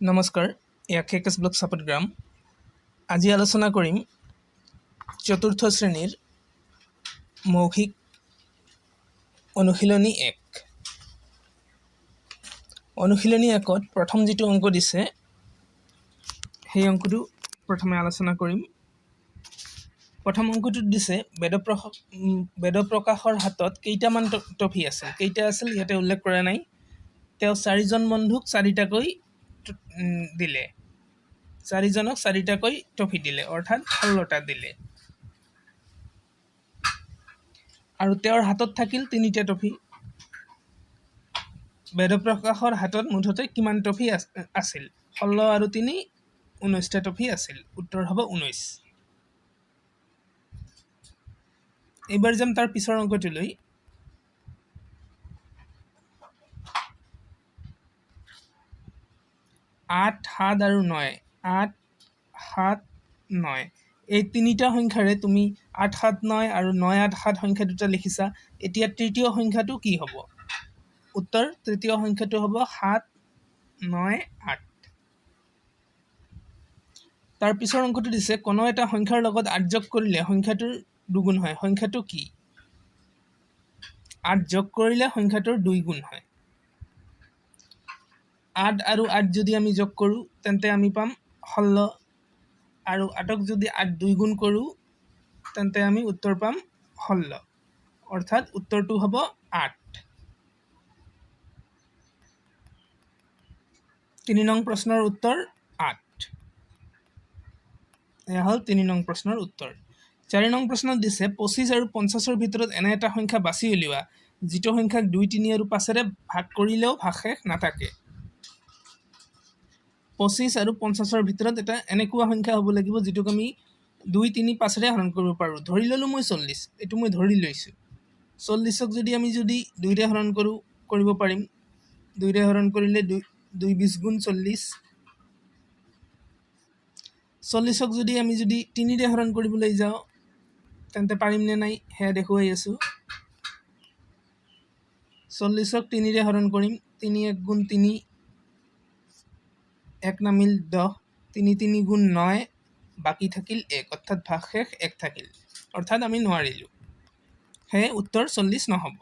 নমস্কাৰ, কেকেছ ব্লগ সাপটগ্ৰাম। আজি আলোচনা কৰিম চতুৰ্থ শ্ৰেণীৰ মৌখিক অনুশীলনী 1। অনুশীলনী 1ত প্ৰথম যিটো অংক দিছে সেই অংকটো প্ৰথমে আলোচনা কৰিম। প্ৰথম অংকটোত দিছে বেদ প্ৰকাশৰ হাতত কেইটামান ট্ৰফি আছে। কেইটা আছিল ইয়াতে উল্লেখ কৰা নাই। তেওঁ 4জন বন্ধুক 4টাকৈ দিলে, 4জনক 4টাকৈ ট্ৰফি দিলে, অৰ্থাৎ 16টা দিলে। আৰু তেওঁৰ হাতত থাকিল 3টা ট্ৰফি। বেদ প্ৰকাশৰ হাতত মুঠতে কিমান ট্ৰফি আছিল? 16 আৰু 3 19টা ট্ৰফি আছিল। উত্তৰ হ'ব 19। এইবাৰ যাম তাৰ পিছৰ অংকটোলৈ। 8, 7 আৰু 9। 8, 7, 9 এই তিনিটা সংখ্যাৰে তুমি 8, 7, 9 আৰু 9, 8, 7 সংখ্যা দুটা লিখিছা। এতিয়া তৃতীয় সংখ্যাটো কি হ'ব? উত্তৰ তৃতীয় সংখ্যাটো হ'ব 7, 9, 8। তাৰ পিছৰ অংকটো দিছে কোনো এটা সংখ্যাৰ লগত 8 যোগ কৰিলে সংখ্যাটোৰ দুগুণ হয়। সংখ্যাটো কি? 8 যোগ কৰিলে সংখ্যাটোৰ 2 গুণ হয়। 8 আৰু 8 যদি আমি যোগ কৰোঁ তেন্তে আমি পাম 16, আৰু 8ক যদি 8 2 গুণ কৰোঁ তেন্তে আমি উত্তৰ পাম 16, অৰ্থাৎ উত্তৰটো হ'ব 8। 3 নং প্ৰশ্নৰ উত্তৰ 8। এয়া হ'ল 3 নং প্ৰশ্নৰ উত্তৰ। 4 নং প্ৰশ্নত দিছে 25 আৰু 50ৰ ভিতৰত এনে এটা সংখ্যা বাছি উলিওৱা যিটো সংখ্যাক 2, 3 আৰু 5ৰে ভাগ কৰিলেও ভাগশেষ নাথাকে। 25 আৰু 50ৰ ভিতৰত এটা এনেকুৱা সংখ্যা হ'ব লাগিব যিটোক আমি 2, 3, 5ৰে হৰণ কৰিব পাৰোঁ। ধৰি ল'লোঁ মই 40, এইটো মই ধৰি লৈছোঁ। 40ক যদি আমি 2ৰে হৰণ কৰিব পাৰিম। 2ৰে হৰণ কৰিলে 2 20 গুণ 40। 40ক যদি আমি 3ৰে হৰণ কৰিবলৈ যাওঁ তেন্তে পাৰিম নে নাই সেয়া দেখুৱাই আছোঁ। 40ক 3ৰে হৰণ কৰিম। 3 1 গুণ 3, 1 নামিল 10, 3 3 গুণ 9, বাকী থাকিল 1, অৰ্থাৎ ভাগশেষ 1 থাকিল, অৰ্থাৎ আমি নোৱাৰিলোঁ। সেয়ে উত্তৰ 40 নহ'ব।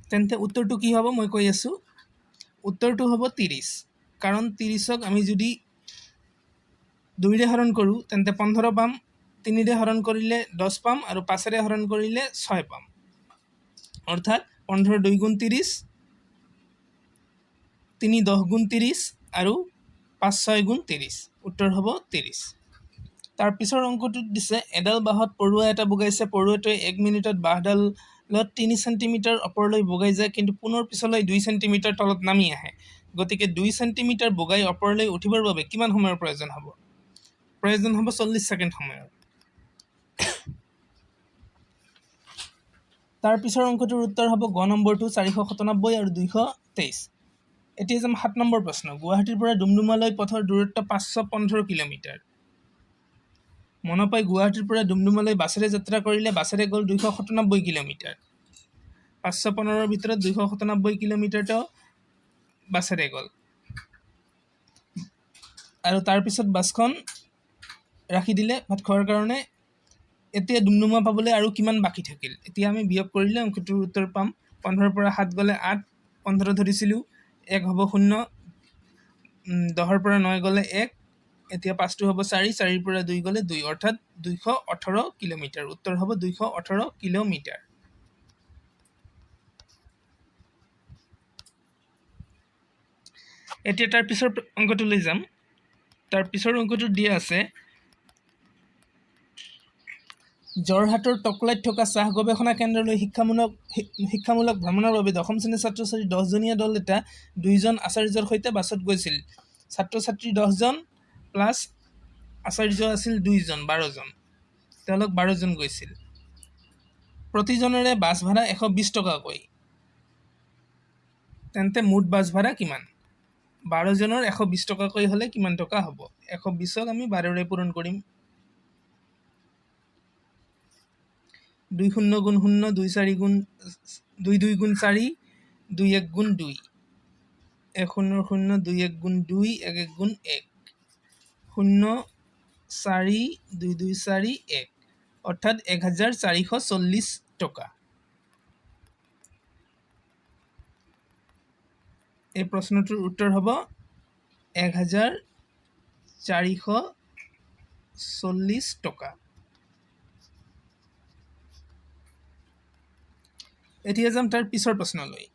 তেন্তে উত্তৰটো কি হ'ব মই কৈ আছোঁ। উত্তৰটো হ'ব 30, কাৰণ 30ক আমি যদি 2ৰে হৰণ কৰোঁ তেন্তে 15 পাম, 3ৰে হৰণ কৰিলে 10 পাম, আৰু 5ৰে হৰণ কৰিলে 6 পাম, অৰ্থাৎ 15 2 গুণ 30, 3 10 গুণ 30 আৰু 5 6 গুণ 30, উত্তৰ হ'ব 30। তাৰ পিছৰ অংকটোত দিছে এডাল বাঁহত পৰুৱা এটা বগাইছে। পৰুৱাটোৱে 1 মিনিটত বাঁহডালত 3 চেণ্টিমিটাৰ ওপৰলৈ বগাই যায়, কিন্তু পুনৰ পিছলৈ 2 চেণ্টিমিটাৰ তলত নামি আহে। গতিকে 2 চেণ্টিমিটাৰ বগাই ওপৰলৈ উঠিবৰ বাবে কিমান সময়ৰ প্ৰয়োজন হ'ব? প্ৰয়োজন হ'ব 40 ছেকেণ্ড সময়ৰ। তাৰ পিছৰ অংকটোৰ উত্তৰ হ'ব গ নম্বৰটো 497 আৰু 223। এতিয়া যাম 7 নম্বৰ প্ৰশ্ন। গুৱাহাটীৰ পৰা ডুমডুমালৈ পথৰ দূৰত্ব 515 কিলোমিটাৰ। মনপাই গুৱাহাটীৰ পৰা ডুমডুমালৈ বাছেৰে যাত্ৰা কৰিলে। বাছেৰে গ'ল 297 কিলোমিটাৰ। 515ৰ ভিতৰত 297 কিলোমিটাৰটো বাছেৰে গ'ল, আৰু তাৰপিছত বাছখন ৰাখি দিলে ভাত খোৱাৰ কাৰণে। এতিয়া ডুমডুমা পাবলৈ আৰু কিমান বাকী থাকিল? এতিয়া আমি বিয়োগ কৰিলে অংকটোৰ উত্তৰ পাম। 15ৰ পৰা 7 গ'লে 8, 15 ধৰিছিলোঁ, 1 হ'ব 0, 10ৰ পৰা 9 গ'লে 1, এতিয়া 5টো হ'ব 4, 4ৰ পৰা 2 গ'লে 2, অৰ্থাৎ 218 কিলোমিটাৰ। উত্তৰ হ'ব 218 কিলোমিটাৰ। এতিয়া তাৰ পিছৰ অংকটোলৈ যাম। তাৰ পিছৰ অংকটোত দিয়া আছে যোৰহাটৰ টকলাইত থকা চাহ গৱেষণা কেন্দ্ৰলৈ শিক্ষামূলক ভ্ৰমণৰ বাবে 10ম শ্ৰেণীৰ ছাত্ৰ ছাত্ৰী 10জনীয়া দল এটা 2জন আচাৰ্যৰ সৈতে বাছত গৈছিল। ছাত্ৰ ছাত্ৰী 10জন প্লাছ আচাৰ্য আছিল 2জন, 12জন। তেওঁলোক 12জন গৈছিল। প্ৰতিজনৰে বাছ ভাড়া 120 টকাকৈ। তেন্তে মুঠ বাছ ভাড়া কিমান? 12জনৰ 120 টকাকৈ হ'লে কিমান টকা হ'ব? 120ক আমি 12ৰে পূৰণ কৰিম। 2 0 গুণ 0, 2 4 গুণ 2 2 গুণ 4, 2 1 গুণ 2, 1 0 0 2 1 গুণ 2 1 1 গুণ 1 0 4 2 2 4 1 অৰ্থাৎ 1440 টকা। এই প্ৰশ্নটোৰ উত্তৰ হ'ব 1440 টকা। এতিয়া যাম তাৰ পিছৰ প্ৰশ্নলৈ।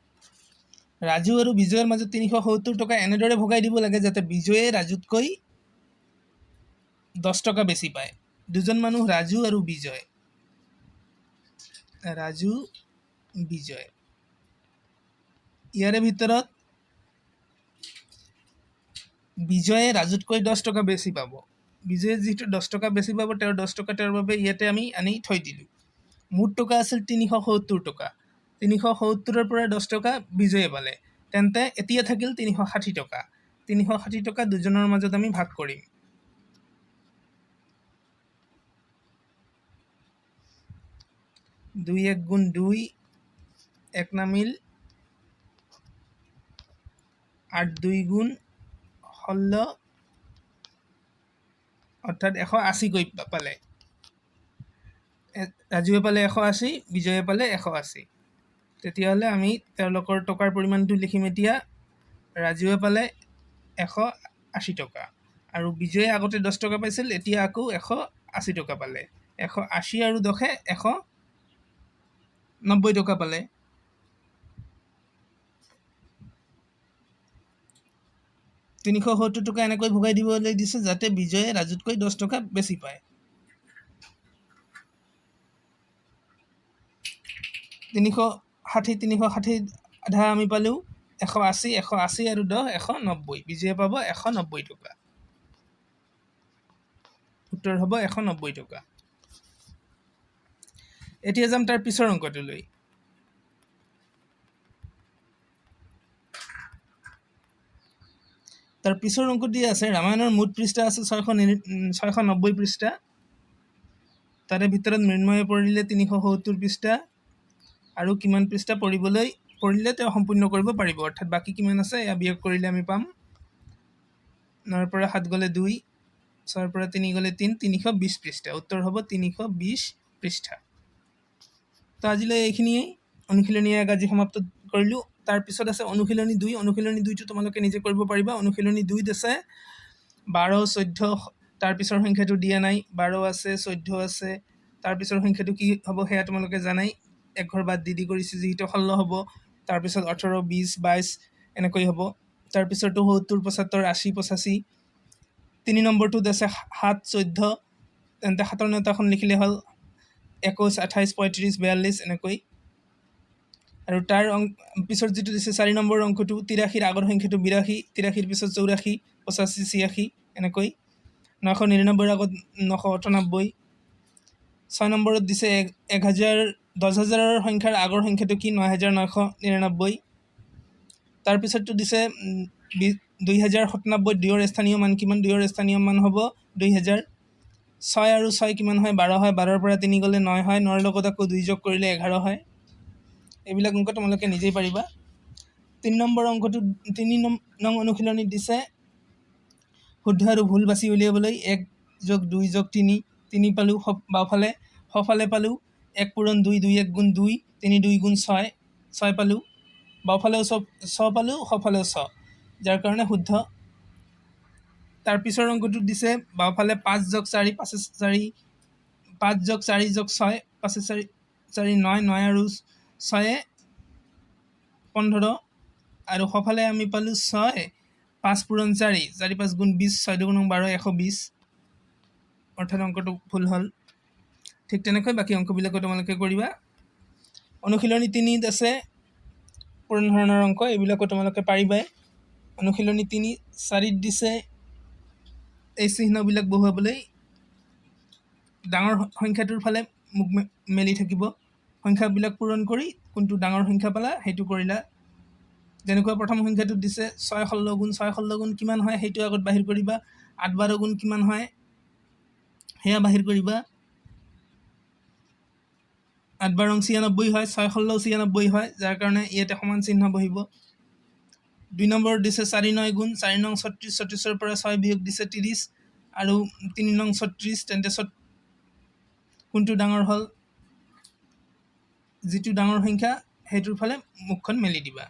ৰাজু আৰু বিজয়ৰ মাজত 370 টকা এনেদৰে ভগাই দিব লাগে যাতে বিজয়ে ৰাজুতকৈ 10 টকা বেছি পায়। দুজন মানুহ ৰাজু আৰু বিজয়। ৰাজু বিজয়, ইয়াৰে ভিতৰত বিজয়ে ৰাজুতকৈ 10 টকা বেছি পাব। বিজয়ে যিহেতু 10 টকা বেছি পাব, তেওঁৰ 10 টকা তেওঁৰ বাবে ইয়াতে আমি আনি থৈ দিলোঁ। মুঠ টকা আছিল 370 টকা। 370ৰ পৰা 10 টকা বিজয়ে পালে, তেন্তে এতিয়া থাকিল 360 টকা। 360 টকা দুজনৰ মাজত আমি ভাগ কৰিম। দুই 1 গুণ 2 1 নামিল, 8 2 গুণ 16 অৰ্থাৎ 180 কৈ পালে। ৰাজুৱে পালে 180, বিজয়ে পালে 180। তেতিয়াহ'লে আমি তেওঁলোকৰ টকাৰ পৰিমাণটো লিখিম এতিয়া। ৰাজুৱে পালে 180 টকা আৰু বিজয়ে আগতে 10 টকা পাইছিল, এতিয়া আকৌ 180 টকা পালে। 180 আৰু 10 190 টকা পালে। $370 এনেকৈ ভগাই দিবলৈ দিছে যাতে বিজয়ে ৰাজুতকৈ 10 টকা বেছি পায়। 360 আধা আমি পালোঁ 180, 180 আৰু 10 190। বিজয়ে পাব 190 টকা। উত্তৰ হ'ব 190 টকা। এতিয়া যাম তাৰ পিছৰ অংকটোলৈ। তাৰ পিছৰ অংকটি আছে ৰামায়ণৰ মুঠ পৃষ্ঠা আছে 690 পৃষ্ঠা। তাৰে ভিতৰত মৃন্ময়ে পঢ়িলে 370 পৃষ্ঠা আৰু কিমান পৃষ্ঠা পঢ়িলে তেওঁ সম্পূৰ্ণ কৰিব পাৰিব। অৰ্থাৎ বাকী কিমান আছে এয়া বিয়োগ কৰিলে আমি পাম। 9ৰ পৰা 7 গ'লে 2, 6ৰ পৰা 3 গ'লে 3, 320 পৃষ্ঠা। উত্তৰ হ'ব 320 পৃষ্ঠা। তো আজিলৈ এইখিনিয়ে অনুশীলনী 1 আজি সমাপ্ত কৰিলোঁ। তাৰপিছত আছে অনুশীলনী 2। অনুশীলনী 2টো তোমালোকে নিজে কৰিব পাৰিবা। অনুশীলনী 2ত আছে 12, 14, তাৰপিছৰ সংখ্যাটো দিয়া নাই। 12 আছে, 14 আছে, তাৰপিছৰ সংখ্যাটো কি হ'ব সেয়া তোমালোকে জানাই। এক ঘৰ বাদ দি কৰিছে যিহেতু 16 হ'ব। তাৰপিছত 18, 20, 22 এনেকৈ হ'ব। তাৰপিছতো 70, 75, 80, 85। 3 নম্বৰটোত আছে 7, 14, তেন্তে 7ৰ নেওতাখন লিখিলে হ'ল 21, 28, 35, 42 এনেকৈ। আৰু তাৰ পিছত যিটো দিছে 4 নম্বৰ অংকটো 83ৰ আগৰ সংখ্যাটো 82, 83ৰ পিছত 84, 85, 86 এনেকৈ। 999ৰ আগত 998। 6 নম্বৰত দিছে 1000, 10,000ৰ সংখ্যাৰ আগৰ সংখ্যাটো কি 9999। তাৰপিছতটো দিছে 2097, 2ৰ স্থানীয় মান কিমান? 2ৰ স্থানীয় মান হ'ব 2000। 6 আৰু 6 কিমান হয়? 12 হয়। 12ৰ পৰা 3 গ'লে 9 হয়। 9ৰ লগত আকৌ 2 যোগ কৰিলে 11 হয়। এইবিলাক অংক তোমালোকে নিজেই পাৰিবা। 3 নম্বৰ অংকটো 3 নং অনুশীলনীত দিছে শুদ্ধ আৰু ভুল বাছি উলিয়াবলৈ 1 যোগ 2 যোগ 3। 3 পালোঁ বাওঁফালে, সোঁফালে পালোঁ 1 পূৰণ 2, 2 1 গুণ 2, 3 2 গুণ 6, 6 পালোঁ। বাওঁফালেও 6 পালোঁ, সোঁফালেও 6, যাৰ কাৰণে শুদ্ধ। তাৰপিছৰ অংকটোত দিছে বাওঁফালে 5 যোগ 4, 5 4, 5 যোগ 4 যোগ 6, 5 4 4 9, 9 আৰু 6 15 আৰু সোঁফালে আমি পালোঁ 6, 5 পূৰণ 4, 4 5 গুণ 20, 6 2 গুণ 12, 120। অৰ্থাৎ অংকটো ভুল হ'ল। ঠিক তেনেকৈ বাকী অংকবিলাকো তোমালোকে কৰিবা। অনুশীলনী 3ত আছে পূৰণ ধৰণৰ অংক, এইবিলাকো তোমালোকে পাৰিবাই। অনুশীলনী 3, 4ত দিছে এই চিহ্নবিলাক বহুৱাবলৈ ডাঙৰ সংখ্যাটোৰ ফালে মুখ মেলি থাকিব। সংখ্যাবিলাক পূৰণ কৰি কোনটো ডাঙৰ সংখ্যা পালা সেইটো কৰিলা। যেনেকুৱা প্ৰথম সংখ্যাটোত দিছে 6 16 গুণ, 6 16 গুণ কিমান হয় সেইটো আগত বাহিৰ কৰিবা। 8 12 গুণ কিমান হয় সেয়া বাহিৰ কৰিবা। 8 12 96 হয়, 6 16 96 হয়, যাৰ কাৰণে ইয়াতে সমান চিহ্ন বহিব। 2 নম্বৰত দিছে 4 9 গুণ 4 নং 36 36ৰ পৰা 6 বিয়োগ দিছে 30 আৰু 3 নং 36 তেন্তে কোনটো ডাঙৰ হ'ল যিটো ডাঙৰ সংখ্যা সেইটোৰ ফালে মুখখন মেলি দিবা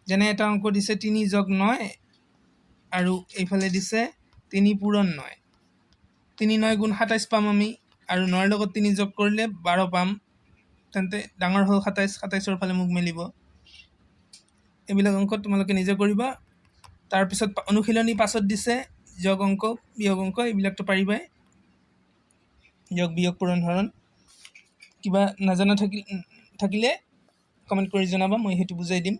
যেনে এটা অংক দিছে 3 যোগ 9 আৰু এইফালে দিছে 3 পূৰণ 9 3 9 গুণ 27 পাম আমি আৰু 9 ৰ লগত 3 যোগ কৰিলে 12 পাম তেন্তে ডাঙৰ হ'ল 27 27ৰ ফালে মুখ মেলিব এইবিলাক অংক তোমালোকে নিজে কৰিবা তাৰপিছত অনুশীলনী 5ত দিছে যোগ অংক বিয়োগ অংক এইবিলাকতো পাৰিবাই যোগ বিয়োগ পূৰণ হৰণ কিবা নাজানা থাকিলে কমেণ্ট কৰি জনাবা মই সেইটো বুজাই দিম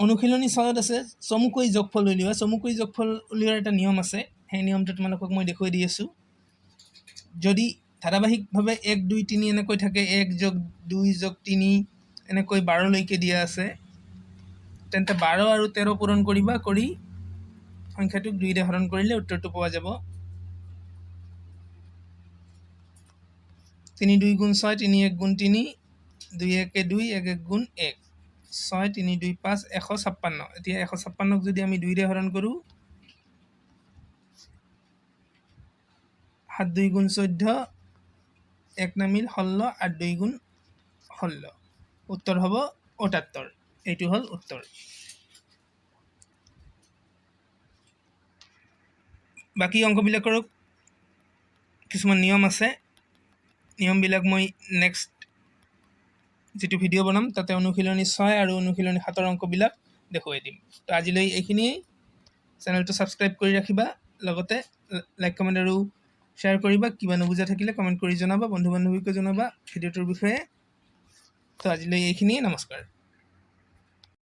অনুশীলনী 6ত আছে চমুকৈ যোগফল উলিওৱা চমুকৈ যোগফল উলিওৱাৰ এটা নিয়ম আছে সেই নিয়মটো তোমালোকক মই দেখুৱাই দি আছোঁ যদি ধাৰাবাহিকভাৱে 1 2 3 এনেকৈ থাকে 1 যোগ 2 যোগ 3 এনেকৈ 12 লৈকে দিয়া আছে তেন্তে 12 আৰু 13 পূৰণ কৰিবা কৰি সংখ্যাটোক 2 ৰে হৰণ কৰিলে উত্তৰটো পোৱা যাব 3 2 গুণ 6 3 1 গুণ 3 2 1 2 1 1 গুণ 1 6 3 2 5 156 এতিয়া 156ক যদি আমি 2 ৰে হৰণ কৰোঁ 7 2 গুণ 14 1 নামিল 16 8 2 গুণ 16 উত্তৰ হ'ব 78 এইটো হ'ল উত্তৰ বাকি অংকবিলাকৰো কিছুমান নিয়ম আছে নিয়মবিলাক মই নেক্সট যেটো ভিডিঅ' বনাম তাতে অনুশীলনী 6 আৰু অনুশীলনী 7ৰ অংকবিলাক দেখুৱাই দিম তো আজিলৈ এইখিনিয়ে চেনেলটো সাবস্ক্ৰাইব কৰি ৰাখিবা লগতে লাইক কমেণ্ট আৰু শ্বেয়াৰ কৰিবা কিবা নুবুজা থাকিলে কমেণ্ট কৰি জনাবা বন্ধু বান্ধৱীকো জনাবা ভিডিঅ'টোৰ বিষয়ে তো আজিলৈ এইখিনিয়ে নমস্কাৰ